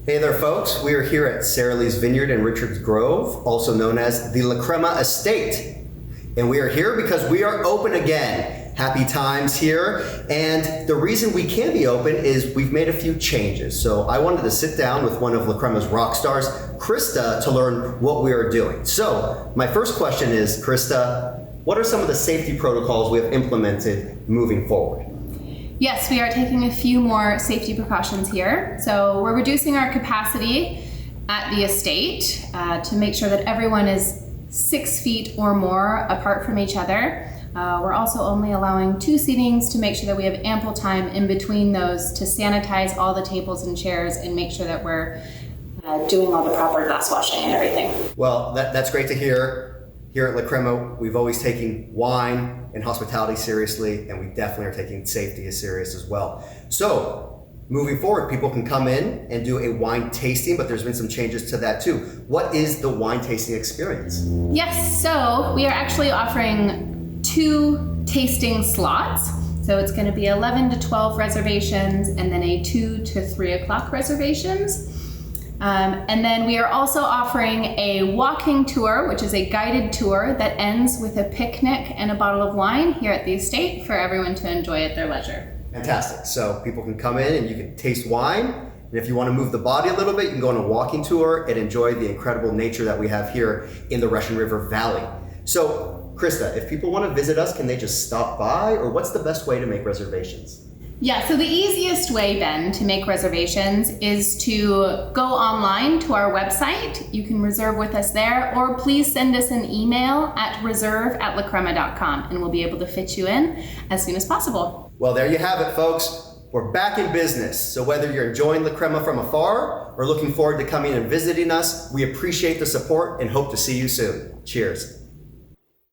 Hey there, folks. We are here at Saralee's Vineyard in Richards Grove, also known as the La Crema Estate. And we are here because we are open again. Happy times here. And the reason we can be open is we've made a few changes. So I wanted to sit down with one of La Crema's rock stars, Krista, to learn what we are doing. So my first question is, Krista, what are some of the safety protocols we have implemented moving forward? Yes, we are taking a few more safety precautions here. So we're reducing our capacity at the estate to make sure that everyone is 6 feet or more apart from each other. We're also only allowing 2 seatings to make sure that we have ample time in between those to sanitize all the tables and chairs and make sure that we're doing all the proper glass washing and everything. Well, that's great to hear. Here at La Crema, we've always taken wine and hospitality seriously, and we definitely are taking safety as serious as well. So, moving forward, people can come in and do a wine tasting, but there's been some changes to that too. What is the wine tasting experience? Yes, so we are actually offering 2 tasting slots. So it's going to be 11 to 12 reservations and then a 2 to 3 o'clock reservations. And then we are also offering a walking tour, which is a guided tour that ends with a picnic and a bottle of wine here at the estate for everyone to enjoy at their leisure. Fantastic. So people can come in and you can taste wine. And if you want to move the body a little bit, you can go on a walking tour and enjoy the incredible nature that we have here in the Russian River Valley. So, Krista, if people want to visit us, can they just stop by, or what's the best way to make reservations? Yeah, so the easiest way, Ben, to make reservations is to go online to our website. You can reserve with us there, or please send us an email at reserve@lacrema.com and we'll be able to fit you in as soon as possible. Well, there you have it, folks. We're back in business. So whether you're enjoying La Crema from afar or looking forward to coming and visiting us, we appreciate the support and hope to see you soon. Cheers.